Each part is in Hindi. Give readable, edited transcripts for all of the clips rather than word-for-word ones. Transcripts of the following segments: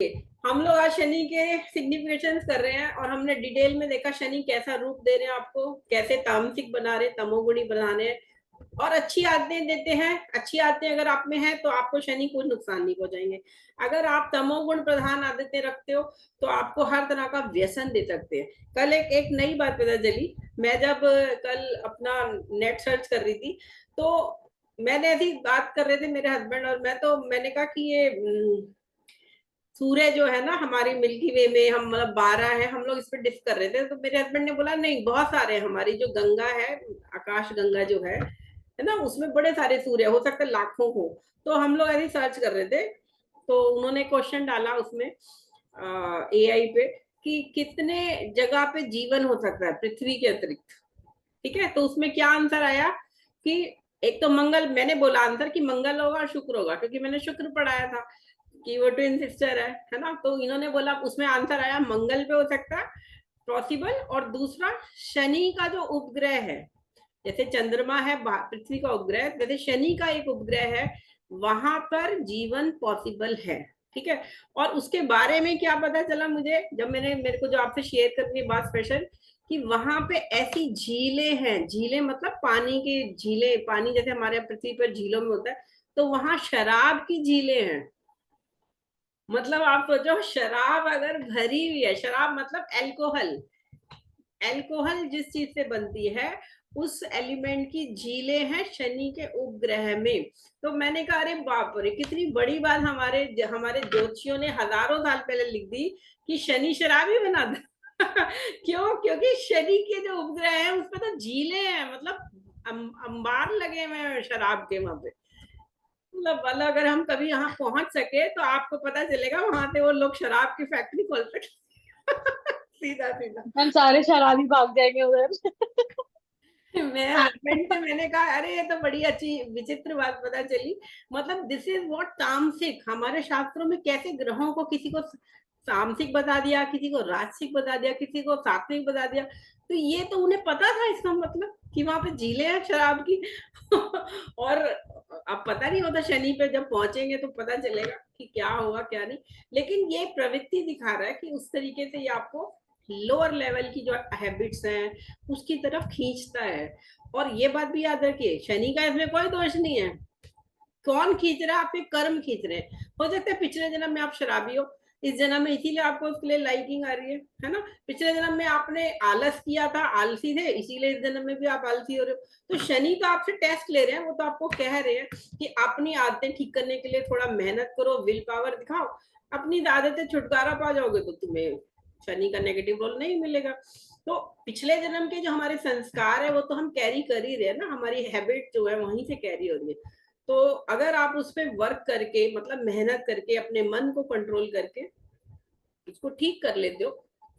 हम लोग आज शनि के सिग्निफिकेशंस कर रहे हैं और हमने डिटेल में देखा शनि कैसा रूप दे रहे हैं आपको, कैसे तामसिक बना रहे, तमोगुणी बना रहे हैं और अच्छी आदतें देते हैं। अच्छी आदतें अगर आप में है तो आपको शनि कुछ नुकसान नहीं पहुंचाएंगे। अगर आप तमोगुण प्रधान आदतें रखते हो तो आपको हर तरह का व्यसन दे सकते हैं। कल एक नई बात पता चली। मैं जब कल अपना नेट सर्च कर रही थी तो मैंने ऐसी बात कर रहे थे मेरे हस्बैंड और मैं, तो मैंने कहा कि ये सूर्य जो है ना हमारी मिल्की वे में, हम मतलब 12 है, हम लोग इस पर डिस्क कर रहे थे। तो मेरे हस्बैंड ने बोला नहीं, बहुत सारे हैं, हमारी जो गंगा है, आकाश गंगा जो है ना, उसमें बड़े सारे सूर्य हो सकते हैं, लाखों हो। तो हम लोग ऐसे सर्च कर रहे थे तो उन्होंने क्वेश्चन डाला उसमें एआई पे कि कितने जगह पे जीवन हो सकता है पृथ्वी के अतिरिक्त। ठीक है, तो उसमें क्या आंसर आया कि एक तो मंगल, मैंने बोला आंसर कि मंगल होगा और शुक्र होगा, क्योंकि मैंने शुक्र पढ़ाया था कि वो ट्विन सिस्टर है ना। तो इन्होंने बोला, उसमें आंसर आया मंगल पे हो सकता है पॉसिबल, और दूसरा शनि का जो उपग्रह है, जैसे चंद्रमा है पृथ्वी का उपग्रह, जैसे शनि का एक उपग्रह है, वहां पर जीवन पॉसिबल है। ठीक है, और उसके बारे में क्या पता चला मुझे, जब मैंने मेरे को जो आपसे शेयर करनी है बात स्पेशल, कि वहां पे ऐसी झीलें हैं, झीलें मतलब पानी की झीलें, पानी जैसे हमारे पृथ्वी पर झीलों में होता है, तो वहां शराब की झीलें हैं। मतलब आप सोचो, शराब अगर भरी हुई है, शराब मतलब एल्कोहल, एल्कोहल जिस चीज से बनती है उस एलिमेंट की झीलें हैं शनि के उपग्रह में। तो मैंने कहा अरे बाप रे, कितनी बड़ी बात हमारे हमारे ज्योतिषियों ने हजारों साल पहले लिख दी कि शनि शराब ही बना था। क्यों? क्योंकि शनि के जो उपग्रह है उसमें तो झीलें हैं, मतलब अंबार लगे हुए हैं शराब के वहां पे। मतलब अगर हम कभी यहाँ पहुंच सके तो आपको पता चलेगा वहां पे वो लोग शराब की फैक्ट्री खोल सकते। सीधा सीधा। हम सारे शराबी भाग जाएंगे उधर। मैं हस्बैंड से मैंने कहा अरे ये तो बड़ी अच्छी विचित्र बात पता चली। मतलब दिस इज व्हाट तामसिक, हमारे शास्त्रों में कैसे ग्रहों को, किसी को तामसिक बता दिया, किसी को राजसिक बता दिया, किसी को सात्विक बता दिया। तो ये तो उन्हें पता था इसका मतलब कि वहां पे झीलें हैं शराब की। और अब पता नहीं होता, शनि पे जब पहुंचेंगे तो पता चलेगा कि क्या होगा क्या नहीं। लेकिन ये प्रवृत्ति दिखा रहा है कि उस तरीके से ये आपको लोअर लेवल की जो हैबिट्स हैं उसकी तरफ खींचता है। और ये बात भी याद रखिए, शनि का इसमें कोई दोष नहीं है। कौन खींच रहा है? आपके कर्म खींच रहे हैं। हो सकता है पिछले जन्म में आप शराबी हो, इस जन्म में इसीलिए आपको उसके लिए लाइकिंग आ रही है ना। पिछले जन्म में आपने आलस किया था, आलसी थे, इसीलिए इस जन्म में भी आप आलसी हो रहे हो। तो शनि तो आपसे टेस्ट ले रहे हैं, वो तो आपको कह रहे हैं कि अपनी आदतें ठीक करने के लिए थोड़ा मेहनत करो, विल पावर दिखाओ। अपनी आदतें छुटकारा पा जाओगे तो तुम्हें शनि का नेगेटिव रोल नहीं मिलेगा। तो पिछले जन्म के जो हमारे संस्कार है वो तो हम कैरी कर ही रहे हैं ना, हमारी हैबिट जो है वहीं से कैरी हो रही है। तो अगर आप उस पर वर्क करके, मतलब मेहनत करके, अपने मन को कंट्रोल करके इसको ठीक कर लेते हो,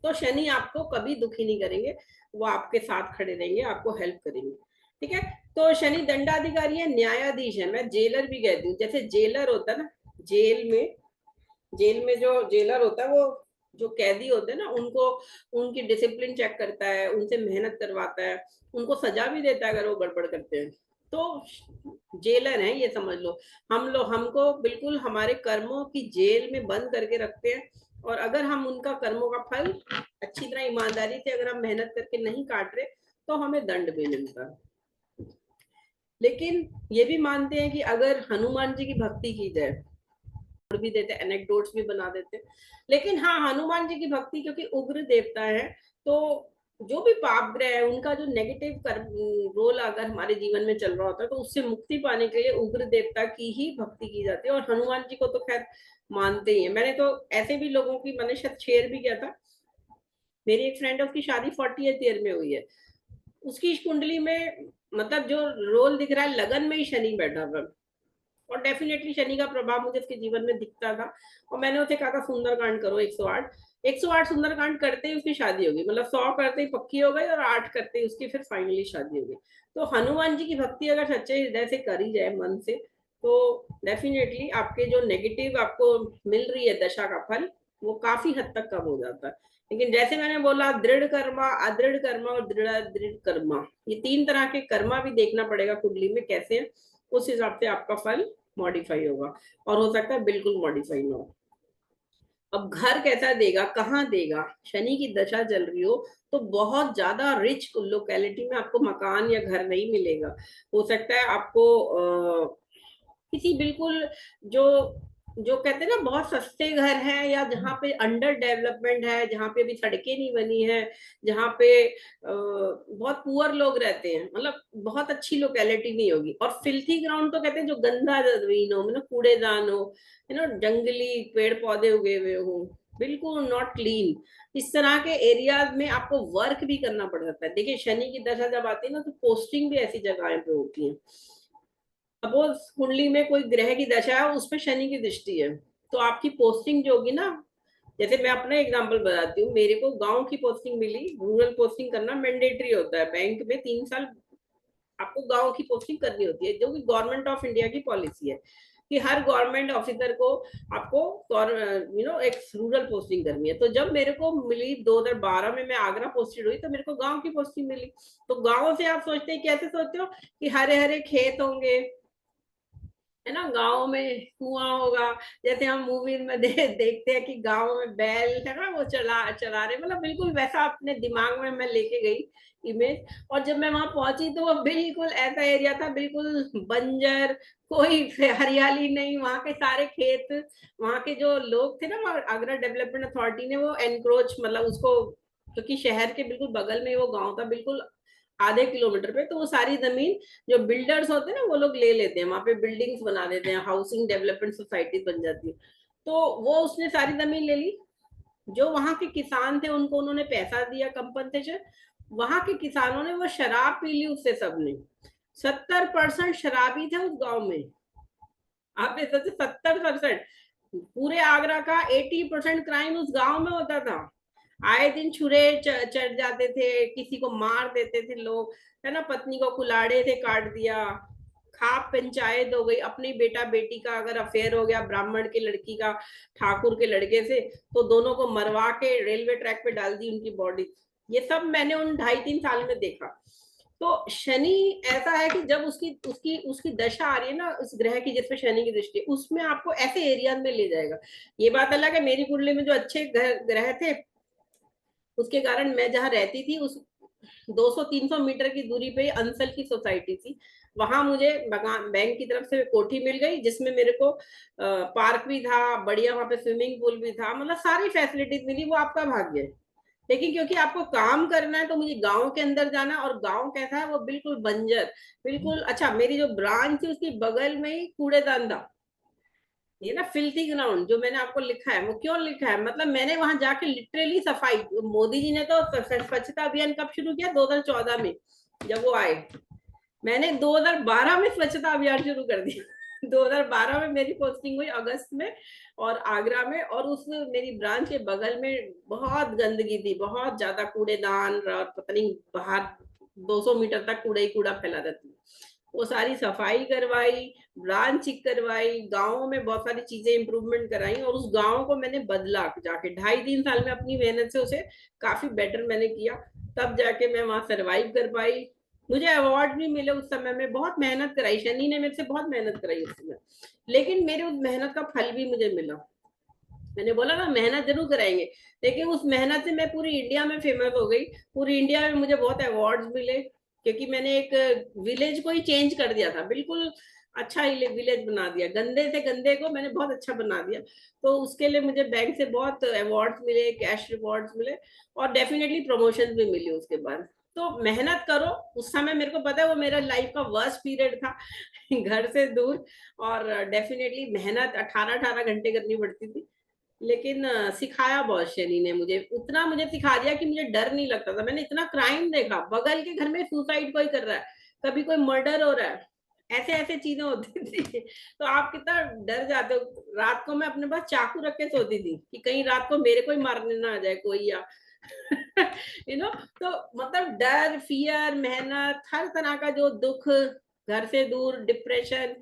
तो शनि आपको कभी दुखी नहीं करेंगे। वो आपके साथ खड़े रहेंगे, आपको हेल्प करेंगे। ठीक है, तो शनि दंडाधिकारी है, न्यायाधीश है, मैं जेलर भी कहती हूँ। जैसे जेलर होता है ना, जेल में जो जेलर होता है वो जो कैदी होते हैं ना, उनको उनकी डिसिप्लिन चेक करता है, उनसे मेहनत करवाता है, उनको सजा भी देता है अगर वो गड़बड़ करते हैं। तो जेलर है ये समझ लो। हम लोग, हमको बिल्कुल हमारे कर्मों की जेल में बंद करके रखते हैं। और अगर हम उनका कर्मों का फल अच्छी तरह ईमानदारी से अगर हम मेहनत करके नहीं काट रहे तो हमें दंड भी मिलता है। लेकिन ये भी मानते हैं कि अगर हनुमान जी की भक्ति की जाए, भी देते, एनेक्डोट्स भी बना देते। लेकिन हाँ, हनुमान जी की भक्ति क्योंकि उग्र देवता है, तो जो भी पाप ग्रह है उनका जो नेगेटिव रोल अगर हमारे जीवन में चल रहा होता है तो उससे मुक्ति पाने के लिए उग्र देवता की ही भक्ति की जाती है। और हनुमान जी को तो खैर मानते ही है। मैंने तो ऐसे भी लोगों की, मैंने शायद शेयर भी किया था, मेरी एक फ्रेंड है, उसकी शादी 40th ईयर में हुई है। उसकी कुंडली में मतलब जो रोल दिख रहा है, लगन में ही शनि बैठा हुआ, और डेफिनेटली शनि का प्रभाव मुझे उसके जीवन में दिखता था। और मैंने उसे कहा था सुंदरकांड करो 108, 108 सुंदरकांड करते ही उसकी शादी होगी, मतलब 100 करते ही पक्की हो गई और 8 करते ही उसकी फिर फाइनली शादी हो गई। तो हनुमान जी की भक्ति अगर सच्चे हृदय से करी जाए, मन से, तो डेफिनेटली आपके जो नेगेटिव आपको मिल रही है दशा का फल, वो काफी हद तक कम हो जाता है। लेकिन जैसे मैंने बोला, दृढ़ कर्मा, अदृढ़ कर्मा और दृढ़ दृढ़ कर्मा, ये 3 तरह के कर्मा भी देखना पड़ेगा कुंडली में कैसे है। उस हिसाब से आपका फल मॉडिफाई होगा, और हो सकता है बिल्कुल मॉडिफाई ना हो। अब घर कैसा देगा, कहाँ देगा, शनि की दशा चल रही हो तो बहुत ज्यादा रिच लोकेलिटी में आपको मकान या घर नहीं मिलेगा। हो सकता है आपको किसी बिल्कुल जो जो कहते हैं ना बहुत सस्ते घर हैं, या जहाँ पे अंडर डेवलपमेंट है, जहाँ पे अभी सड़कें नहीं बनी है, जहाँ पे बहुत पुअर लोग रहते हैं, मतलब बहुत अच्छी लोकेलिटी नहीं होगी। और फिल्थी ग्राउंड तो कहते हैं जो गंदा जमीन हो, मतलब कूड़ेदान हो, जंगली पेड़ पौधे उगे हुए हो, बिल्कुल नॉट क्लीन, इस तरह के एरियाज में आपको वर्क भी करना पड़ सकता है। देखिए शनि की दशा जब आती है ना, तो पोस्टिंग भी ऐसी जगह पे होती है। सपोज कुंडली में कोई ग्रह की दशा है, उसपे शनि की दृष्टि है, तो आपकी पोस्टिंग जो होगी ना, जैसे मैं अपना एग्जांपल बताती हूँ, मेरे को गांव की पोस्टिंग मिली। रूरल पोस्टिंग करना मैंडेटरी होता है, बैंक में 3 साल आपको गांव की पोस्टिंग करनी होती है, जो कि गवर्नमेंट ऑफ इंडिया की पॉलिसी है कि हर गवर्नमेंट ऑफिसर को आपको एक रूरल पोस्टिंग करनी है। तो जब मेरे को मिली 2012 में, मैं आगरा पोस्टेड हुई, तो मेरे को गांव की पोस्टिंग मिली। तो गांव से आप सोचते हैं, कैसे सोचते हो कि हरे हरे खेत होंगे, है ना, गांव में कुआं होगा, जैसे हम मूवीज में देखते हैं कि गांव में बैल है ना, वो चला चला रहे, मतलब बिल्कुल वैसा अपने दिमाग में मैं लेके गई इमेज। और जब मैं वहां पहुंची तो वो बिल्कुल ऐसा एरिया था, बिल्कुल बंजर, कोई हरियाली नहीं, वहां के सारे खेत। वहां के जो लोग थे ना, वहाँ आगरा डेवलपमेंट अथॉरिटी ने वो एनक्रोच, मतलब उसको, क्योंकि शहर के बिल्कुल बगल में वो गांव था, बिल्कुल आधे किलोमीटर पे, तो वो सारी जमीन जो बिल्डर्स होते हैं ना, वो लोग ले लेते हैं, वहां पे बिल्डिंग्स बना देते हैं, हाउसिंग डेवलपमेंट सोसाइटी बन जाती है। तो वो उसने सारी जमीन ले ली। जो वहां के किसान थे उनको उन्होंने पैसा दिया कंपनसेशन। वहां के किसानों ने वो शराब पी ली उससे, सबने। 70% शराबी थे उस गांव में। आप ये सोचे, 70%। पूरे आगरा का 80% क्राइम उस गांव में होता था। आए दिन छुरे चढ़ जाते थे, किसी को मार देते थे लोग, है ना, पत्नी को कुलाड़े थे काट दिया, खाप पंचायत हो गई, अपनी बेटा बेटी का अगर अफेयर हो गया ब्राह्मण की लड़की का ठाकुर के लड़के से, तो दोनों को मरवा के रेलवे ट्रैक पे डाल दी उनकी बॉडी। ये सब मैंने उन 2.5-3 साल में देखा। तो शनि ऐसा है कि जब उसकी उसकी उसकी दशा आ रही है ना, उस ग्रह की जिसमें शनि की दृष्टि, उसमें आपको ऐसे एरिया में ले जाएगा। ये बात अलग है, मेरी कुंडली में जो अच्छे ग्रह थे, उसके कारण मैं जहाँ रहती थी, उस 200-300 मीटर की दूरी पे अंसल की सोसाइटी थी। वहां मुझे बैंक की तरफ से कोठी मिल गई, जिसमें मेरे को पार्क भी था, बढ़िया वहां पे स्विमिंग पूल भी था, मतलब सारी फैसिलिटीज मिली। वो आपका भाग्य है। लेकिन क्योंकि आपको काम करना है, तो मुझे गांव के अंदर जाना, और गांव कैसा है, वो बिल्कुल बंजर, बिल्कुल। अच्छा, मेरी जो ब्रांच थी उसकी बगल में ही कूड़ेदान था। ये ना फिल्थी ग्राउंड जो मैंने आपको लिखा है, वो क्यों लिखा है, मतलब मैंने वहां जाके लिटरली सफाई, मोदी जी ने तो स्वच्छता अभियान कब शुरू किया, 2014 में जब वो आए। मैंने 2012 में स्वच्छता अभियान शुरू कर दिया। 2012 में मेरी पोस्टिंग हुई अगस्त में, और आगरा में, और उस मेरी ब्रांच के बगल में बहुत गंदगी थी, बहुत ज्यादा कूड़ेदान, और पता नहीं बाहर 200 मीटर तक कूड़ा ही कूड़ा फैला रहती। वो सारी सफाई करवाई, ब्रांच चेक करवाई, गाँव में बहुत सारी चीजें इंप्रूवमेंट कराई, और उस गाँव को मैंने बदला जाके 2.5-3 साल में, अपनी मेहनत से उसे काफी बेटर मैंने किया। तब जाके मैं वहां सरवाइव कर पाई। मुझे अवार्ड भी मिले उस समय में, बहुत मेहनत कराई, शनि ने मेरे से बहुत मेहनत कराई उस समय, लेकिन मेरे उस मेहनत का फल भी मुझे मिला। मैंने बोला ना, मेहनत जरूर कराएंगे। लेकिन उस मेहनत से मैं पूरी इंडिया में फेमस हो गई। पूरी इंडिया में मुझे बहुत अवार्ड्स मिले, क्योंकि मैंने एक विलेज को ही चेंज कर दिया था, बिल्कुल अच्छा ही विलेज बना दिया, गंदे से गंदे को मैंने बहुत अच्छा बना दिया। तो उसके लिए मुझे बैंक से बहुत अवार्ड्स मिले, कैश रिवॉर्ड्स मिले, और डेफिनेटली प्रमोशन भी मिली उसके बाद। तो मेहनत करो। उस समय मेरे को पता है वो मेरा लाइफ का वर्स्ट पीरियड था। घर से दूर, और डेफिनेटली मेहनत 18-18 घंटे करनी पड़ती थी। लेकिन सिखाया बहुत शनि ने मुझे, उतना मुझे सिखा दिया कि मुझे डर नहीं लगता था। मैंने इतना क्राइम देखा, बगल के घर में सुसाइड कोई कर रहा है, कभी कोई मर्डर हो रहा है, ऐसे ऐसे चीजें होती थी। तो आप कितना डर जाते हो। रात को मैं अपने पास चाकू रख के सोती थी कि कहीं रात को मेरे को ही मारने ना आ जाए कोई, या तो मतलब डर, फियर, मेहनत, हर तरह का जो दुख, घर से दूर, डिप्रेशन,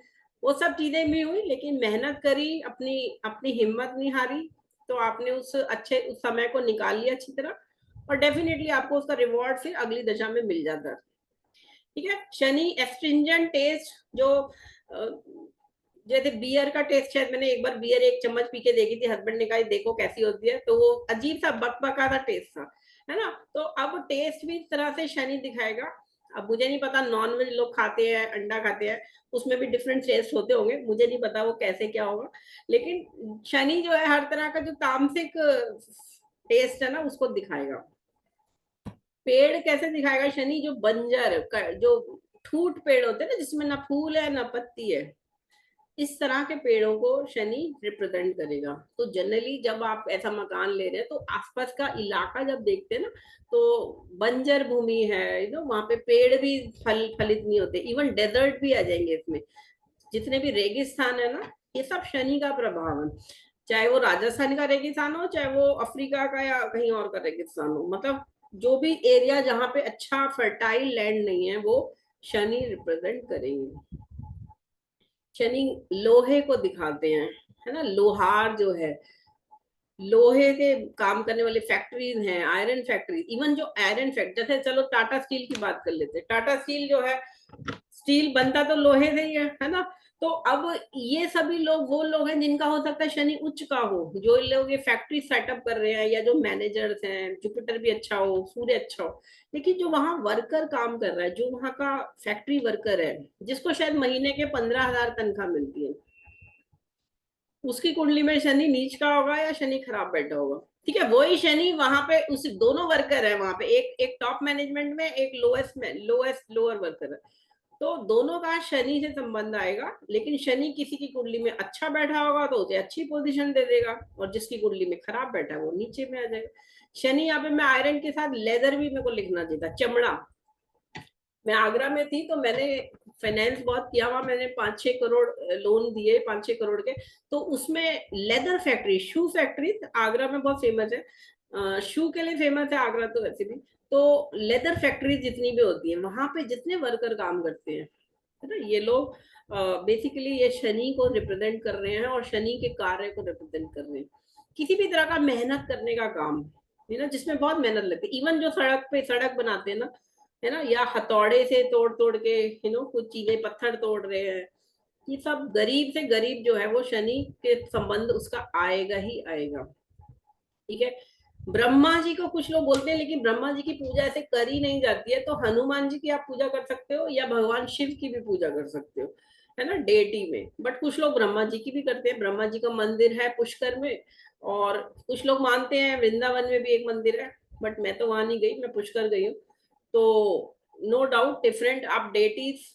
वो सब चीजें भी हुई, लेकिन मेहनत करी, अपनी अपनी हिम्मत नहीं हारी। तो आपने उस समय को निकाल लिया अच्छी तरह, और डेफिनेटली आपको उसका रिवॉर्ड फिर अगली दशा में मिल जाता है। ठीक है। शनि एस्ट्रिंजेंट टेस्ट, जो जैसे बियर का टेस्ट, शायद मैंने एक बार बियर एक चम्मच पी के देखी थी, हस्बैंड ने कहा देखो कैसी होती है, तो वो अजीब सा बकबका सा टेस्ट था, है ना। तो अब टेस्ट भी इस तरह से शनि दिखाएगा। अब मुझे नहीं पता, नॉन वेज लोग खाते हैं, अंडा खाते हैं, उसमें भी डिफरेंट टेस्ट होते होंगे, मुझे नहीं पता वो कैसे क्या होगा। लेकिन शनि जो है हर तरह का जो तामसिक टेस्ट है ना उसको दिखाएगा। पेड़ कैसे दिखाएगा शनि? जो बंजर जो ठूट पेड़ होते हैं ना, जिसमें ना फूल है ना पत्ती है, इस तरह के पेड़ों को शनि रिप्रेजेंट करेगा। तो जनरली जब आप ऐसा मकान ले रहे हैं तो आसपास का इलाका जब देखते हैं ना, तो बंजर भूमि है, वहां पे पेड़ भी फलित नहीं होते, इवन डेजर्ट भी आ जाएंगे इसमें। जितने भी रेगिस्तान है ना, ये सब शनि का प्रभाव है। चाहे वो राजस्थान का रेगिस्तान हो, चाहे वो अफ्रीका का या कहीं और का रेगिस्तान हो, मतलब जो भी एरिया जहाँ पे अच्छा फर्टाइल लैंड नहीं है, वो शनि रिप्रेजेंट करेंगे। शनि लोहे को दिखाते हैं, है ना। लोहार जो है, लोहे के काम करने वाले फैक्ट्रीज हैं, आयरन फैक्ट्रीज, इवन जो आयरन फैक्ट्री, जैसे चलो टाटा स्टील की बात कर लेते हैं। टाटा स्टील जो है, स्टील बनता तो लोहे से ही है ना। तो अब ये सभी लोग वो लोग हैं जिनका हो सकता है शनि उच्च का हो, जो लोग ये फैक्ट्री सेटअप कर रहे हैं, या जो मैनेजर्स हैं, जुपिटर भी अच्छा हो, सूर्य अच्छा हो। लेकिन जो वहां वर्कर काम कर रहा है, जो वहां का फैक्ट्री वर्कर है, जिसको शायद महीने के 15,000 तनख्वाह मिलती है, उसकी कुंडली में शनि नीच का होगा या शनि खराब बैठा होगा। ठीक है, वही शनि वहां पे, उस दोनों वर्कर है वहां पे, एक एक टॉप मैनेजमेंट में, एक लोएस्ट में, लोअर वर्कर है। तो दोनों का शनि से संबंध आएगा। लेकिन शनि किसी की कुंडली में अच्छा बैठा होगा तो उसे अच्छी पोजीशन दे देगा, और जिसकी कुंडली में खराब बैठा है वो नीचे में आ जाएगा। शनि यहाँ पे, मैं आयरन के साथ लेदर भी मेरे को लिखना चाहिए था, चमड़ा। मैं आगरा में थी तो मैंने फाइनेंस बहुत किया हुआ, मैंने 5-6 करोड़ लोन दिए, 5-6 करोड़ के। तो उसमें लेदर फैक्ट्री, शू फैक्ट्री आगरा में बहुत फेमस है, शू के लिए फेमस है आगरा तो वैसे भी। तो लेदर फैक्ट्री जितनी भी होती है, वहां पे जितने वर्कर काम करते हैं, है ना, ये लोग बेसिकली ये शनि को रिप्रेजेंट कर रहे हैं, और शनि के कार्य को रिप्रेजेंट कर रहे हैं। किसी भी तरह का मेहनत करने का काम, है ना, जिसमें बहुत मेहनत लगती है। इवन जो सड़क पे सड़क बनाते हैं ना, है ना, या हथौड़े से तोड़ तोड़ के, कुछ चीजें पत्थर तोड़ रहे हैं, ये सब गरीब से गरीब जो है वो शनि के संबंध उसका आएगा ही आएगा। ठीक है। ब्रह्मा जी को कुछ लोग बोलते हैं, लेकिन ब्रह्मा जी की पूजा ऐसे करी नहीं जाती है। तो हनुमान जी की आप पूजा कर सकते हो, या भगवान शिव की भी पूजा कर सकते हो, है ना, डेटी में। बट कुछ लोग ब्रह्मा जी की भी करते हैं। ब्रह्मा जी का मंदिर है पुष्कर में, और कुछ लोग मानते हैं वृंदावन में भी एक मंदिर है, बट मैं तो वहां नहीं गई, मैं पुष्कर गई हूँ। तो नो डाउट डिफरेंट आप डेटीज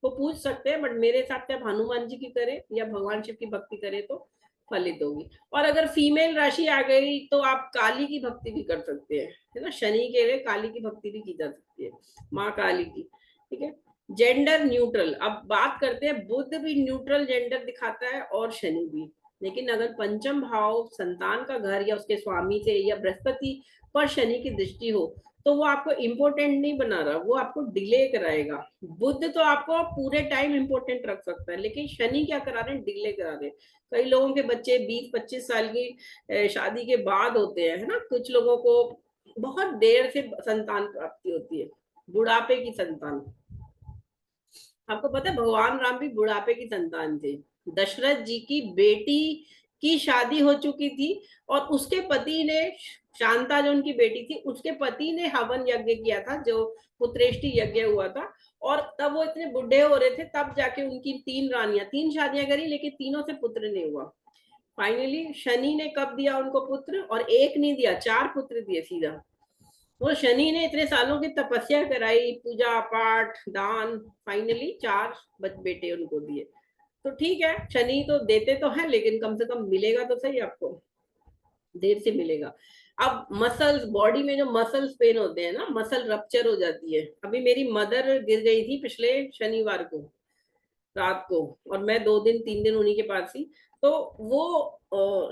को पूछ सकते हैं, बट मेरे हिसाब से आप हनुमान जी की करें या भगवान शिव की भक्ति करें तो फलित होगी। और अगर फीमेल राशि आ गई तो आप काली की भक्ति भी कर सकते हैं, है ना। शनि के लिए काली की भक्ति भी की जा सकती है, माँ काली की। ठीक है। जेंडर न्यूट्रल, अब बात करते हैं, बुध भी न्यूट्रल जेंडर दिखाता है और शनि भी। लेकिन अगर पंचम भाव संतान का घर या उसके स्वामी से या बृहस्पति पर शनि की दृष्टि हो, तो वो आपको इम्पोर्टेंट नहीं बना रहा, वो आपको डिले कराएगा। बुध तो आपको पूरे टाइम इम्पोर्टेंट रख सकता है, लेकिन शनि क्या करा रहे हैं, डिले करा रहे हैं। कई लोगों के बच्चे 20-25 साल की शादी के बाद होते हैं, है ना। कुछ लोगों को बहुत देर से संतान प्राप्ति होती है, बुढ़ापे की संतान। आपको पता है भगवान राम भी बुढ़ापे की संतान थे। दशरथ जी की बेटी की शादी हो चुकी थी, और उसके पति ने, शांता जो उनकी बेटी थी, उसके पति ने हवन यज्ञ किया था, जो पुत्रेष्टि यज्ञ हुआ था। और तब वो इतने बुढ़े हो रहे थे, तब जाके उनकी 3 रानियां, 3 शादियां करी, लेकिन तीनों से पुत्र नहीं हुआ। फाइनली शनि ने कब दिया उनको पुत्र, और एक नहीं दिया, 4 पुत्र दिए सीधा। वो शनि ने इतने सालों की तपस्या कराई, पूजा पाठ दान, फाइनली 4 बेटे उनको दिए। तो ठीक है, शनि तो देते तो है, लेकिन कम से कम मिलेगा तो सही आपको, देर से मिलेगा। अब मसल्स, बॉडी में जो मसल्स पेन होते हैं ना, मसल रप्चर हो जाती है। अभी मेरी मदर गिर गई थी पिछले शनिवार को रात को, और मैं 2-3 दिन उन्हीं के पास थी। तो वो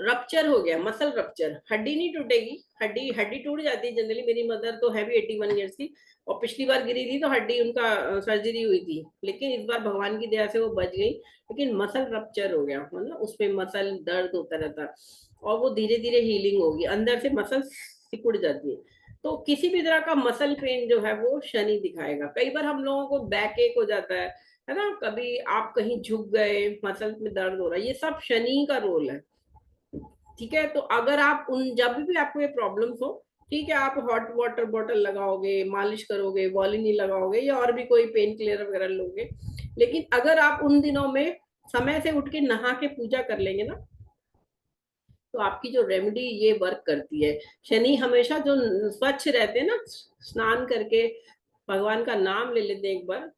रप्चर हो गया, मसल रप्चर। हड्डी नहीं टूटेगी, हड्डी हड्डी टूट जाती है जनरली। मेरी मदर तो है भी 81 ईयर्स की, और पिछली बार गिरी थी तो हड्डी उनका सर्जरी हुई थी, लेकिन इस बार भगवान की दया से वो बच गई। लेकिन मसल रप्चर हो गया, मतलब उसमें मसल दर्द होता रहता, और वो धीरे धीरे हीलिंग होगी, अंदर से मसल सिकुड़ जाती है। तो किसी भी तरह का मसल पेन जो है वो शनि दिखाएगा। कई बार हम लोगों को बैक एक हो जाता है ना, कभी आप कहीं झुक गए, मसल में दर्द हो रहा है, ये सब शनि का रोल है। ठीक है, तो अगर आप उन जब भी आपको ये प्रॉब्लम्स हो, ठीक है, आप हॉट वाटर बॉटल लगाओगे, मालिश करोगे, वॉलिनी लगाओगे या और भी कोई पेन किलर वगैरह लोगे, लेकिन अगर आप उन दिनों में समय से उठ के नहा के पूजा कर लेंगे ना, तो आपकी जो रेमेडी ये वर्क करती है। शनि हमेशा जो स्वच्छ रहते हैं ना, स्नान करके भगवान का नाम ले लेते हैं एक बार,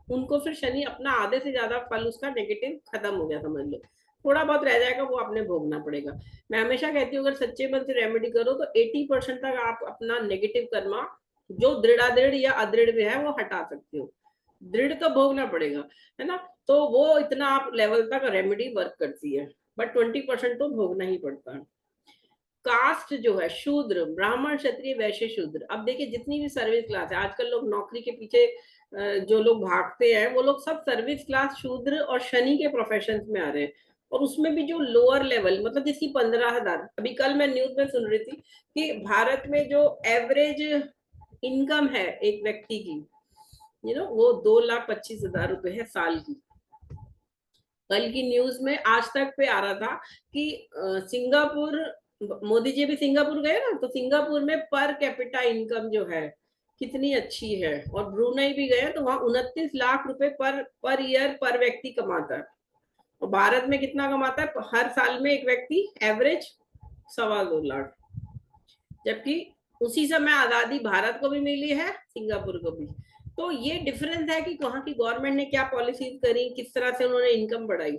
उनको फिर शनि अपना आधे से ज्यादा फल उसका नेगेटिव खत्म हो गया समझ लो। थोड़ा बहुत रह जाएगा वो आपने भोगना पड़ेगा। मैं हमेशा कहती हूँ अगर सच्चे मन से रेमेडी करो तो 80% तक आप अपना नेगेटिव कर्मा जो दृढ़ादृढ़ या अदृढ़ भी है वो हटा सकते हो। दृढ़ तो भोगना पड़ेगा, है ना, तो वो इतना आप लेवल तक रेमेडी वर्क करती है, बट 20% तो भोगना ही पड़ता है। कास्ट जो है, शूद्र, ब्राह्मण, क्षत्रिय, वैश्य, शूद्र, अब देखिए जितनी भी सर्विस क्लास है आजकल, लोग नौकरी के पीछे जो लोग भागते हैं वो लोग सब सर्विस क्लास, शूद्र और शनि के प्रोफेशन में आ रहे हैं। और उसमें भी जो लोअर लेवल, मतलब जिसकी 15,000, अभी कल मैं न्यूज में सुन रही थी कि भारत में जो एवरेज इनकम है एक व्यक्ति की, वो 2,25,000 रुपए है साल की। कल की न्यूज में आज तक पे आ रहा था कि सिंगापुर, मोदी जी भी सिंगापुर गए ना, तो सिंगापुर में पर कैपिटा इनकम जो है कितनी अच्छी है, और ब्रुनई भी गए तो वहां 29 लाख रुपए पर ईयर पर व्यक्ति कमाता है। और भारत में कितना कमाता है हर साल में एक व्यक्ति, एवरेज 2.25 लाख। जबकि उसी समय आजादी भारत को भी मिली है, सिंगापुर को भी। तो ये डिफरेंस है कि वहां की गवर्नमेंट ने क्या पॉलिसीज करी, किस तरह से उन्होंने इनकम बढ़ाई।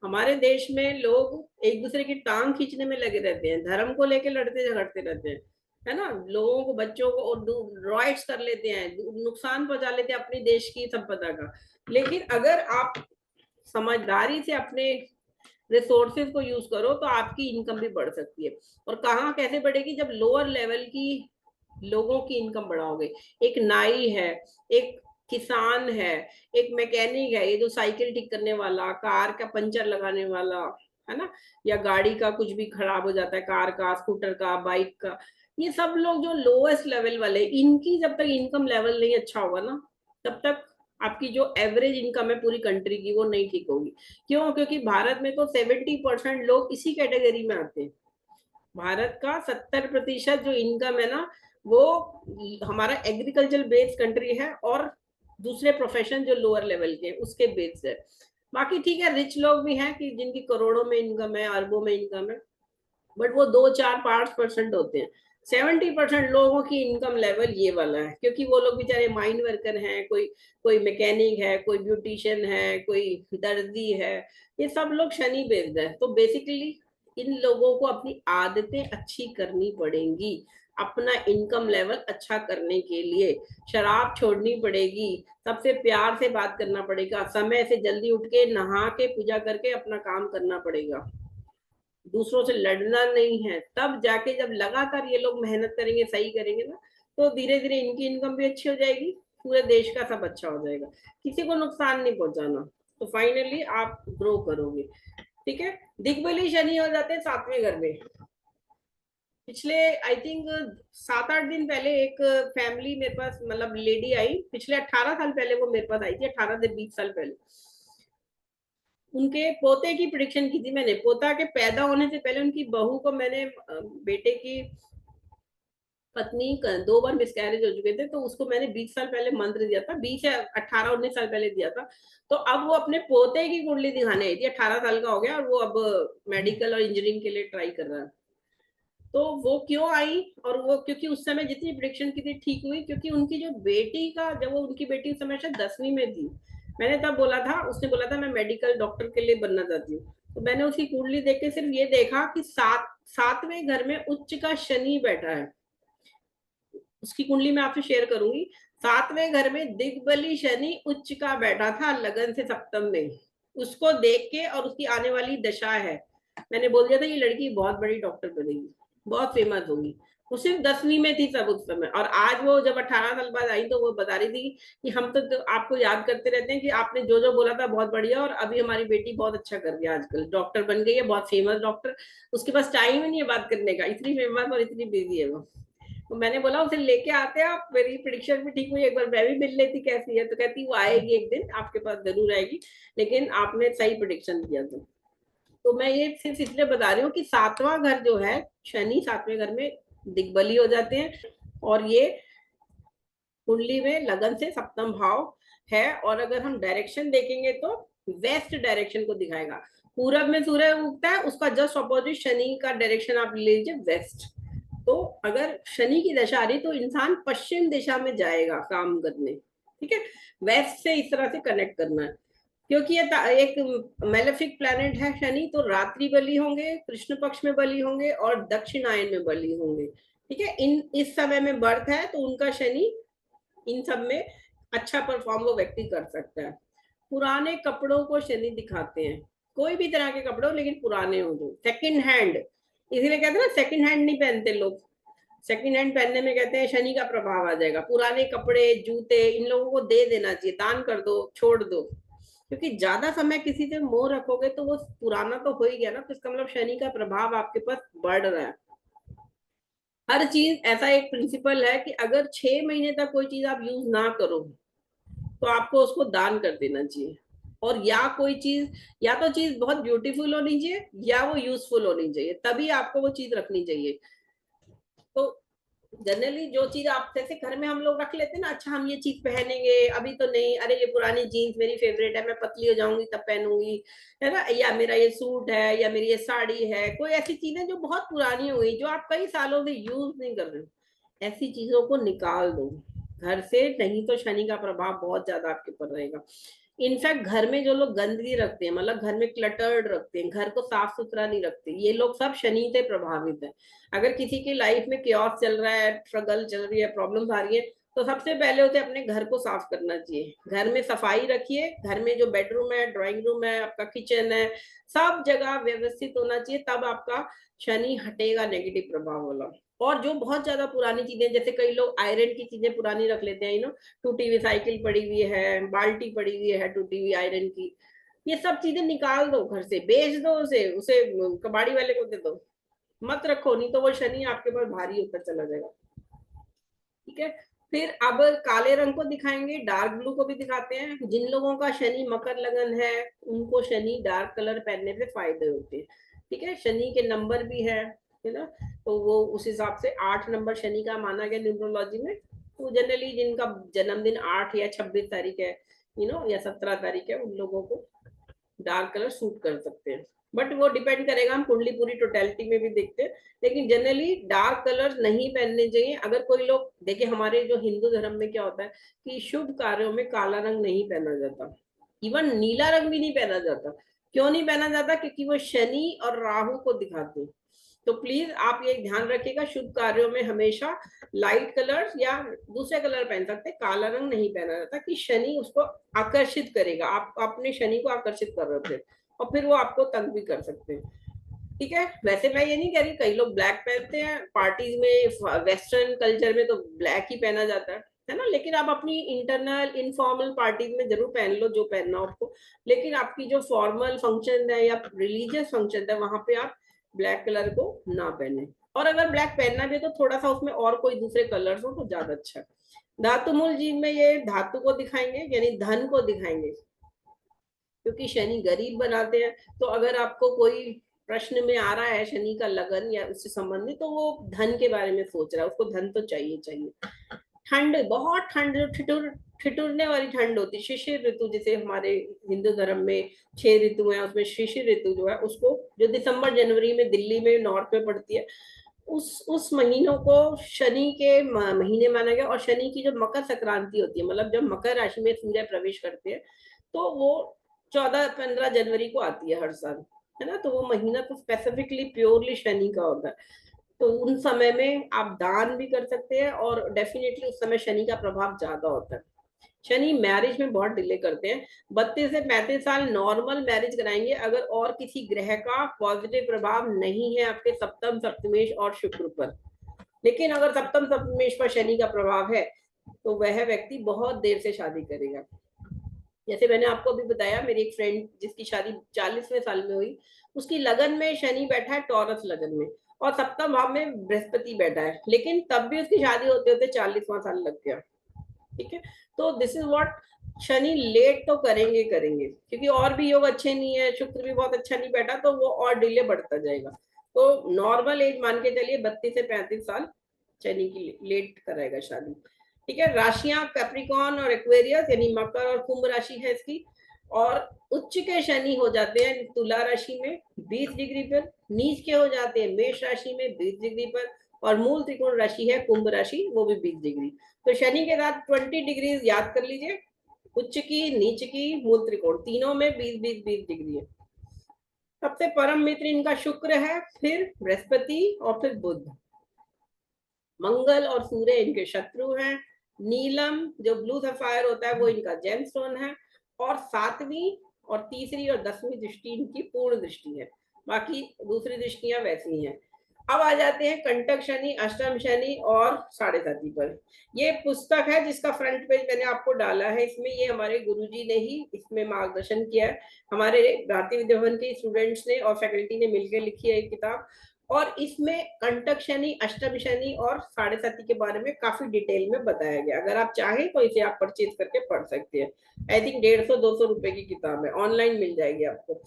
हमारे देश में लोग एक दूसरे की टांग खींचने में लगे रहते हैं, धर्म को लेके लड़ते झगड़ते रहते हैं, है ना, लोगों को, बच्चों को रॉयट्स कर लेते हैं, नुकसान पहुंचा लेते हैं अपनी देश की संपदा का। लेकिन अगर आप समझदारी से अपने रिसोर्सेज को यूज करो तो आपकी इनकम भी बढ़ सकती है। और कहाँ कैसे बढ़ेगी, जब लोअर लेवल की लोगों की इनकम बढ़ाओगे। एक नाई है, एक किसान है, एक मैकेनिक है, ये जो साइकिल ठीक करने वाला, कार का पंचर लगाने वाला, है ना, या गाड़ी का कुछ भी खराब हो जाता है, कार का, स्कूटर का, बाइक का, ये सब लोग जो लोएस्ट लेवल वाले, इनकी जब तक इनकम लेवल नहीं अच्छा होगा ना, तब तक आपकी जो एवरेज इनकम है पूरी कंट्री की वो नहीं ठीक होगी। क्यों? क्योंकि भारत में तो 70% लोग इसी कैटेगरी में आते हैं। भारत का 70% जो इनकम है ना, वो हमारा एग्रीकल्चर बेस्ड कंट्री है, और दूसरे प्रोफेशन जो लोअर लेवल के उसके बेस्ड है। बाकी ठीक है, रिच लोग भी हैं कि जिनकी करोड़ों में इनकम है, अरबों में इनकम है, बट वो 2, 4, 5% होते हैं। 70% लोगों की इनकम लेवल ये वाला है, क्योंकि वो लोग बेचारे माइंड वर्कर हैं, कोई कोई मैकेनिक है, कोई ब्यूटिशियन है, कोई दर्जी है, ये सब लोग शनि बेस्ड है। तो बेसिकली इन लोगों को अपनी आदतें अच्छी करनी पड़ेंगी, अपना इनकम लेवल अच्छा करने के लिए शराब छोड़नी पड़ेगी, सबसे प्यार से बात करना पड़ेगा, समय से जल्दी उठ के नहा के पूजा करके अपना काम करना पड़ेगा, दूसरों से लड़ना नहीं है। तब जाके जब लगातार ये लोग मेहनत करेंगे, सही करेंगे ना, तो धीरे धीरे इनकी इनकम भी अच्छी हो जाएगी, पूरे देश का सब अच्छा हो जाएगा, किसी को नुकसान नहीं पहुंचाना। तो फाइनली आप ग्रो करोगे। ठीक है, दिग्बली शनि हो जाते हैं 7वें घर में। पिछले आई थिंक 7-8 दिन पहले एक फैमिली मेरे पास, मतलब लेडी आई, पिछले 18 साल पहले वो मेरे पास आई थी, 18 से 20 साल पहले। उनके पोते की प्रिडिक्शन की थी मैंने, पोता के पैदा होने से पहले उनकी बहू को मैंने, बेटे की पत्नी 2 बार मिसकैरेज हो चुके थे, तो उसको मैंने 20 साल पहले मंत्र दिया था, 20 या 18-19 साल पहले दिया था। तो अब वो अपने पोते की कुंडली दिखाने आई थी, 18 साल का हो गया, और वो अब मेडिकल और इंजीनियरिंग के लिए ट्राई कर रहा है। तो वो क्यों आई, और वो क्योंकि उस समय जितनी प्रिडिक्शन की थी ठीक हुई, क्योंकि उनकी जो बेटी का, जब वो, उनकी बेटी उस समय शायद 10वीं में थी, मैंने तब बोला था, उसने बोला था मैं मेडिकल डॉक्टर के लिए बनना चाहती हूँ। तो मैंने उसकी कुंडली देख के सिर्फ ये देखा कि 7वें घर में उच्च का शनि बैठा है। उसकी कुंडली मैं आपसे शेयर करूंगी। 7वें घर में दिग्बली शनि उच्च का बैठा था, लगन से सप्तम में। उसको देख के, और उसकी आने वाली दशा है, मैंने बोल दिया था ये लड़की बहुत बड़ी डॉक्टर बनेगी, बहुत फेमस होगी। वो सिर्फ 10वीं में थी सब उस समय, और आज वो जब 18 साल बाद आई तो वो बता रही थी कि हम तो आपको याद करते रहते हैं कि आपने जो जो बोला था बहुत बढ़िया, और अभी हमारी बेटी बहुत अच्छा कर रही है, आजकल डॉक्टर बन गई है, बहुत फेमस डॉक्टर। उसके पास टाइम ही नहीं है बात करने का, इतनी फेमस और इतनी बिजी है वो। तो मैंने बोला उसे लेके आते हैं आप, मेरी प्रिडिक्शन भी ठीक हुई, एक बार मैं भी मिल लेती कैसी है। तो कहती वो आएगी एक दिन आपके पास जरूर आएगी, लेकिन आपने सही प्रिडिक्शन दिया था। तो मैं ये सिर्फ इसलिए बता रही हूँ कि सातवां घर जो है, शनि सातवें घर में दिग्बली हो जाते हैं, और ये कुंडली में लगन से सप्तम भाव है। और अगर हम डायरेक्शन देखेंगे तो वेस्ट डायरेक्शन को दिखाएगा। पूरब में सूर्य उगता है, उसका जस्ट अपोजिट शनि का डायरेक्शन आप ले लीजिए वेस्ट। तो अगर शनि की दशा आ रही तो इंसान पश्चिम दिशा में जाएगा काम करने, ठीक है। वेस्ट से इस तरह से कनेक्ट करना है, क्योंकि ये एक मेलेफिक प्लैनेट है शनि, तो रात्रि बली होंगे, कृष्ण पक्ष में बली होंगे और दक्षिणायन में बली होंगे, ठीक है। इन इस समय में बर्थ है तो उनका शनि इन सब में अच्छा परफॉर्म वो व्यक्ति कर सकता है। पुराने कपड़ों को शनि दिखाते हैं, कोई भी तरह के कपड़े हो लेकिन पुराने हो, जो सेकंड हैंड, इसीलिए कहते हैं ना सेकंड हैंड नहीं पहनते लोग। सेकंड हैंड पहनने में कहते हैं शनि का प्रभाव आ जाएगा। पुराने कपड़े जूते इन लोगों को दे देना चाहिए, दान कर दो, छोड़ दो, क्योंकि ज्यादा समय किसी से मोह रखोगे तो वो पुराना तो हो ही गया ना, तो इसका मतलब शनि का प्रभाव आपके पास बढ़ रहा है। हर चीज ऐसा एक प्रिंसिपल है कि अगर 6 महीने तक कोई चीज आप यूज ना करो तो आपको उसको दान कर देना चाहिए। और या कोई चीज, या तो चीज बहुत ब्यूटीफुल होनी चाहिए या वो यूजफुल होनी चाहिए, तभी आपको वो चीज रखनी चाहिए। तो जनरली जो चीज आप जैसे घर में हम लोग रख लेते हैं ना, अच्छा हम ये चीज पहनेंगे अभी तो नहीं, अरे ये पुरानी जीन्स मेरी फेवरेट है, मैं पतली हो जाऊंगी तब पहनूंगी, है ना, या मेरा ये सूट है या मेरी ये साड़ी है, कोई ऐसी चीजें जो बहुत पुरानी हो गई, जो आप कई सालों से यूज नहीं कर रहे हो, ऐसी चीजों को निकाल दो घर से, नहीं तो शनि का प्रभाव बहुत ज्यादा आपके ऊपर रहेगा। इनफैक्ट घर में जो लोग गंदगी रखते हैं, मतलब घर में क्लटर्ड रखते हैं, घर को साफ सुथरा नहीं रखते, ये लोग सब शनि से प्रभावित है। अगर किसी की लाइफ में क्योस चल रहा है, स्ट्रगल चल रही है, प्रॉब्लम्स आ रही है, तो सबसे पहले उसे अपने घर को साफ करना चाहिए। घर में सफाई रखिए, घर में जो बेडरूम है, ड्राइंग रूम है, आपका किचन है, सब जगह व्यवस्थित होना चाहिए, तब आपका शनि हटेगा नेगेटिव प्रभाव वाला। और जो बहुत ज्यादा पुरानी चीजें, जैसे कई लोग आयरन की चीजें पुरानी रख लेते हैं, टूटी हुई साइकिल पड़ी हुई है, बाल्टी पड़ी हुई है टूटी हुई आयरन की, ये सब चीजें निकाल दो घर से, बेच दो उसे उसे कबाड़ी वाले को दे दो, मत रखो, नहीं तो वो शनि आपके ऊपर भारी होकर चला जाएगा, ठीक है। फिर अब काले रंग को दिखाएंगे, डार्क ब्लू को भी दिखाते हैं। जिन लोगों का शनि मकर लगन है उनको शनि डार्क कलर पहनने से फायदे होते हैं, ठीक है। शनि के नंबर भी है ना, तो वो उस हिसाब से 8 नंबर शनि का माना गया न्यूमरोलॉजी में। तो जनरली जिनका जन्मदिन 8 या 26 तारीख है, या 17 तारीख है, उन लोगों को डार्क कलर सूट कर सकते हैं। बट वो डिपेंड करेगा, हम कुंडली पूरी टोटलिटी में भी देखते हैं, लेकिन जनरली डार्क कलर नहीं पहनने चाहिए। अगर कोई लोग देखिए, हमारे जो हिंदू धर्म में क्या होता है कि शुभ कार्यों में काला रंग नहीं पहना जाता, इवन नीला रंग भी नहीं पहना जाता। क्यों नहीं पहना जाता? क्योंकि वो शनि और राहु को दिखाते हैं। तो प्लीज आप ये ध्यान रखिएगा, शुभ कार्यों में हमेशा लाइट कलर या दूसरे कलर पहन सकते, काला रंग नहीं पहना जाता, कि शनि उसको आकर्षित करेगा, आप अपने शनि को आकर्षित कर रहे थे और फिर वो आपको तंग भी कर सकते हैं, ठीक है। वैसे मैं ये नहीं कह रही, कई लोग ब्लैक पहनते हैं पार्टीज में, वेस्टर्न कल्चर में तो ब्लैक ही पहना जाता है ना, लेकिन आप अपनी इंटरनल इनफॉर्मल पार्टीज में जरूर पहन लो जो पहनना हो आपको, लेकिन आपकी जो फॉर्मल फंक्शन है या रिलीजियस फंक्शन है वहां पे आप ब्लैक कलर को ना पहने। और अगर ब्लैक पहनना भी है तो थोड़ा सा उसमें और कोई दूसरे कलर्स हो तो ज्यादा अच्छा। धातु मूल जी में ये धातु को दिखाएंगे, यानी धन को दिखाएंगे, क्योंकि शनि गरीब बनाते हैं। तो अगर आपको कोई प्रश्न में आ रहा है शनि का लगन या उससे संबंधित, तो वो धन के बारे में सोच रहा है, उसको धन तो चाहिए चाहिए। ठंड, बहुत ठंड, ठिठुरने वाली ठंड होती है, शिशिर ऋतु, जिसे हमारे हिंदू धर्म में 6 ऋतु है, उसमें शिशिर ऋतु जो है, उसको जो दिसंबर जनवरी में दिल्ली में नॉर्थ में पड़ती है, उस महीनों को शनि के महीने माना गया। और शनि की जो मकर संक्रांति होती है, मतलब जब मकर राशि में सूर्य प्रवेश करते हैं, तो वो 14-15 जनवरी को आती है हर साल, है ना। तो वो महीना तो स्पेसिफिकली प्योरली शनि का होता है। तो उन समय में आप दान भी कर सकते हैं, और डेफिनेटली उस समय शनि का प्रभाव ज्यादा होता है। शनि मैरिज में बहुत डिले करते हैं। 32 से 35 साल नॉर्मल मैरिज कराएंगे, अगर और किसी ग्रह का पॉजिटिव प्रभाव नहीं है आपके सप्तम, सप्तमेश और शुक्र पर। लेकिन अगर सप्तम सप्तमेश पर शनि का प्रभाव है तो वह व्यक्ति बहुत देर से शादी करेगा। जैसे मैंने आपको अभी बताया, मेरी एक फ्रेंड जिसकी शादी 40वें साल में हुई, उसकी लगन में शनि बैठा है टॉरस लगन में, और सप्तम भाव में बृहस्पति बैठा है, लेकिन तब भी उसकी शादी होते होते 40वां साल लग गया। ठीक है, तो दिस इज व्हाट, शनि लेट तो करेंगे करेंगे, क्योंकि और भी योग अच्छे नहीं है, शुक्र भी बहुत अच्छा नहीं बैठा, तो वो और डिले बढ़ता जाएगा। तो नॉर्मल एज मान के चलिए 32 से 35 साल शनि की लेट कराएगा शादी। ठीक है, राशियां कैप्रिकॉर्न और एक्वेरियस यानी मकर और कुंभ राशि है इसकी, और उच्च के शनि हो जाते हैं तुला राशि में 20 डिग्री पर, नीच के हो जाते हैं मेष राशि में 20 डिग्री पर, और मूल त्रिकोण राशि है कुंभ राशि, वो भी 20 डिग्री। तो शनि के साथ 20 डिग्री याद कर लीजिए, उच्च की, नीच की, मूल त्रिकोण, तीनों में 20-20-20 डिग्री है। सबसे परम मित्र इनका शुक्र है, फिर बृहस्पति और फिर बुध। मंगल और सूर्य इनके शत्रु हैं। नीलम जो ब्लू सफायर होता है वो इनका जेमस्टोन है, और 7वीं और तीसरी और 10वीं दृष्टि इनकी पूर्ण दृष्टि है, बाकी दूसरी दृष्टियां वैसी हैं। अब आ जाते हैं कंटक शनि, अष्टम शनि और साढ़े साथी पर। ये पुस्तक है जिसका फ्रंट पेज मैंने आपको डाला है, इसमें ये हमारे गुरुजी ने ही इसमें मार्गदर्शन किया है, हमारे भारतीय विद्या भवन के स्टूडेंट्स ने और फैकल्टी ने मिलकर लिखी है किताब। और इसमें कंटक शनि, अष्टम शनि और साढ़े साथी के बारे में काफी डिटेल में बताया गया। अगर आप चाहें तो इसे आप परचेज करके पढ़ सकते हैं। आई थिंक 150-200 रुपए की किताब है, ऑनलाइन मिल जाएगी आपको।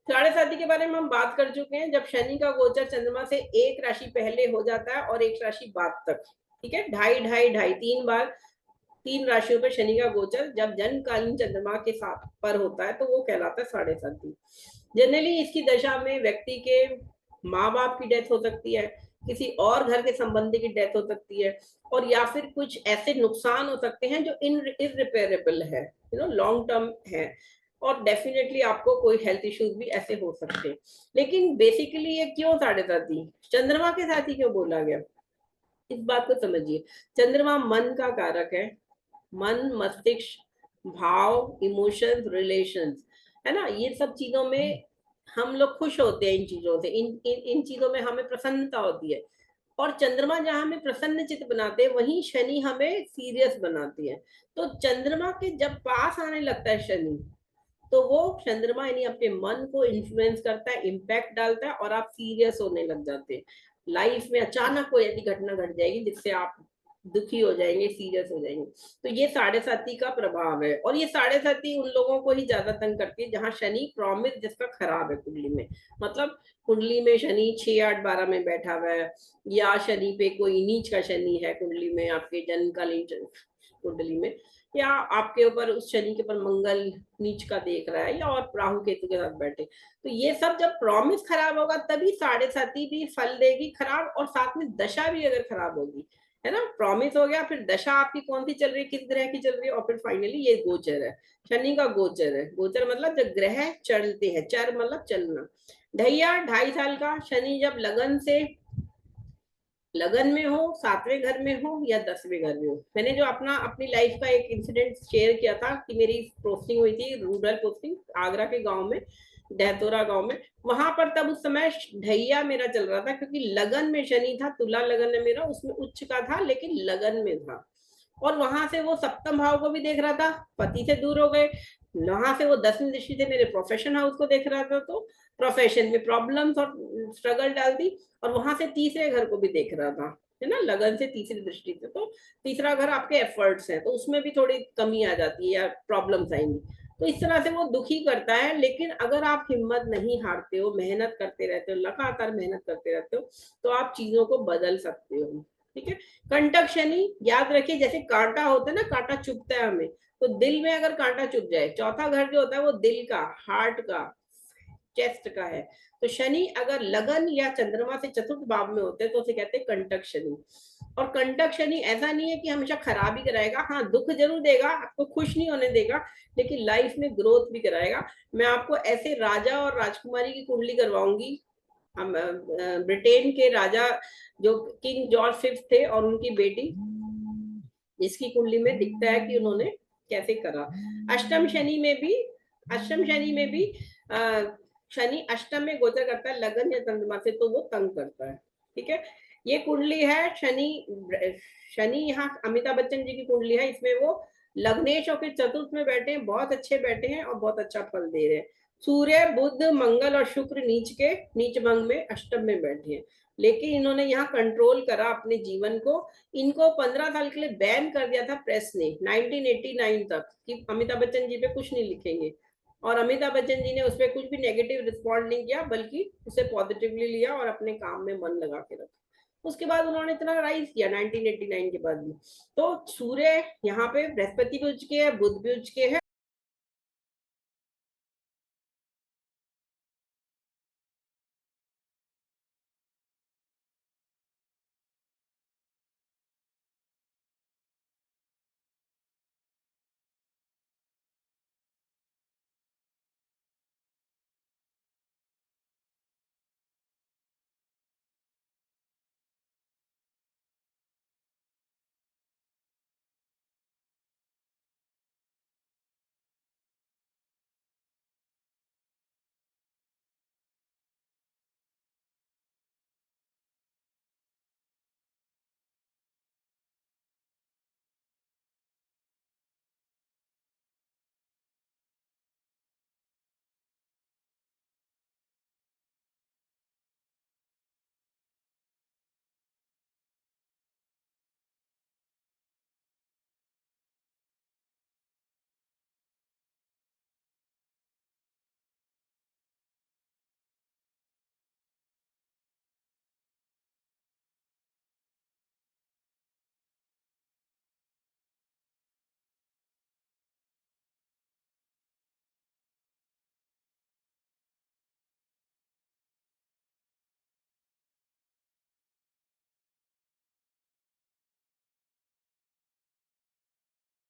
साढ़े साथी के बारे में हम बात कर चुके हैं, जब शनि का गोचर चंद्रमा से एक राशि पहले हो जाता है और एक राशि बाद तक। ठीक है, 2.5 3 बार 3 राशियों पर शनि का गोचर जब जन्मकालीन चंद्रमा के साथ पर होता है तो वो कहलाता है साढ़े साथी। जनरली इसकी दशा में व्यक्ति के माँ बाप की डेथ हो सकती है, किसी और घर के संबंधी की डेथ हो सकती है, और या फिर कुछ ऐसे नुकसान हो सकते हैं जो इनरिपेयरेबल है, लॉन्ग टर्म है, और डेफिनेटली आपको कोई हेल्थ इश्यूज भी ऐसे हो सकते हैं। लेकिन बेसिकली ये क्यों साढ़े साथी, चंद्रमा के साथ ही क्यों बोला गया, इस बात को समझिए। चंद्रमा मन का कारक है, मन, मस्तिष्क, भाव, इमोशंस, रिलेशंस, है ना, ये सब चीजों में हम लोग खुश होते हैं, इन चीजों से, इन चीजों में हमें प्रसन्नता होती है। और चंद्रमा जहां हमें प्रसन्न चित्त बनाते हैं, वहीं शनि हमें सीरियस बनाती है। तो चंद्रमा के जब पास आने लगता है शनि, तो वो चंद्रमा यानी अपने मन को इन्फ्लुएंस करता है, इम्पैक्ट डालता है, और आप सीरियस होने लग जाते हैं। लाइफ में अचानक कोई ऐसी घटना घट जाएगी जिससे आप दुखी हो जाएंगे, सीरियस हो जाएंगे। तो ये साढ़े साथी का प्रभाव है, और ये साढ़े साथी उन लोगों को ही ज्यादा तंग करती है जहां शनि प्रॉमिस जिसका खराब है कुंडली में, मतलब कुंडली में शनि 6-8-12 में बैठा हुआ है, या शनि पे कोई नीच का शनि है कुंडली में, आपके जन्मकालीन कुंडली में, या आपके ऊपर उस शनि के ऊपर मंगल नीच का देख रहा है, या और राहु केतु के साथ बैठे, तो ये सब जब प्रॉमिस खराब होगा तभी साढ़े साथी भी फल देगी खराब, और साथ में दशा भी अगर खराब होगी, है ना। प्रॉमिस हो गया, फिर दशा आपकी कौन सी चल रही है, किस ग्रह की चल रही है, और फिर फाइनली ये गोचर है, शनि का गोचर है। गोचर मतलब जब ग्रह चलते हैं, चर मतलब चलना। ढैया 2.5 साल का शनि जब लगन में हो, 7वें घर में हो या 10वें घर में हो। मैंने जो अपनी लाइफ का एक इंसिडेंट शेयर किया था कि मेरी पोस्टिंग हुई थी, रूरल पोस्टिंग, आगरा के गांव में, दहतोरा गांव में। वहां पर तब उस समय ढैया मेरा चल रहा था, क्योंकि लगन में शनि था, तुला लगन है मेरा, उसमें उच्च का था लेकिन लगन में था। और वहां से वो सप्तम भाव को भी देख रहा था, पति से दूर हो गए। वहां से वो 10वीं दृष्टि से मेरे प्रोफेशन हाउस को देख रहा था, तो प्रोफेशन में प्रॉब्लम्स और स्ट्रगल डाल दी। और वहां से तीसरे घर को भी देख रहा था, है ना, लगन से तीसरी दृष्टि से, तो तीसरा घर आपके एफर्ट्स हैं, तो उसमें भी थोड़ी कमी आ जाती है या प्रॉब्लम्स आएंगी। तो इस तरह से वो दुखी करता है। लेकिन अगर आप हिम्मत नहीं हारते हो, मेहनत करते रहते हो, लगातार मेहनत करते रहते हो, तो आप चीजों को बदल सकते हो। ठीक है, कंटक शनि याद रखिए, जैसे कांटा होता है ना, कांटा चुभता है हमें, तो दिल में अगर कांटा चुभ जाए, चौथा घर जो होता है वो दिल का, हार्ट का, चेस्ट का है। तो शनि अगर लगन या चंद्रमा से चतुर्थ भाव में होते हैं तो उसे कहते हैं कंटक शनि। और कंटक शनि ऐसा नहीं है कि हमेशा खराब ही कराएगा, हाँ दुख जरूर देगा, आपको खुश नहीं होने देगा, लेकिन लाइफ में ग्रोथ भी कराएगा। मैं आपको ऐसे राजा और राजकुमारी की कुंडली करवाऊंगी। हम ब्रिटेन के राजा जो किंग जॉर्ज 5 थे और उनकी बेटी, जिसकी कुंडली में दिखता है कि उन्होंने कैसे करा। अष्टम शनि में भी शनि अष्टम में गोचर करता है लगन या चंद्रमा से, तो वो तंग करता है। ठीक है, ये कुंडली है शनि यहाँ अमिताभ बच्चन जी की कुंडली है, इसमें वो लग्नेश और फिर चतुर्थ में बैठे हैं, बहुत अच्छे बैठे हैं और बहुत अच्छा फल दे रहे हैं। सूर्य, बुध, मंगल और शुक्र नीच भंग में अष्टम में बैठे हैं। लेकिन इन्होंने यहाँ कंट्रोल करा अपने जीवन को। इनको 15 साल के लिए बैन कर दिया था प्रेस ने 1989 तक कि अमिताभ बच्चन जी पे कुछ नहीं लिखेंगे, और अमिताभ बच्चन जी ने उस पर कुछ भी नेगेटिव रिस्पॉन्ड नहीं किया, बल्कि उसे पॉजिटिवली लिया और अपने काम में मन लगा के रखा। उसके बाद उन्होंने इतना राइज किया 1989 के बाद भी। तो सूर्य यहाँ पे बृहस्पति भी उच के है, बुध भी उच के है,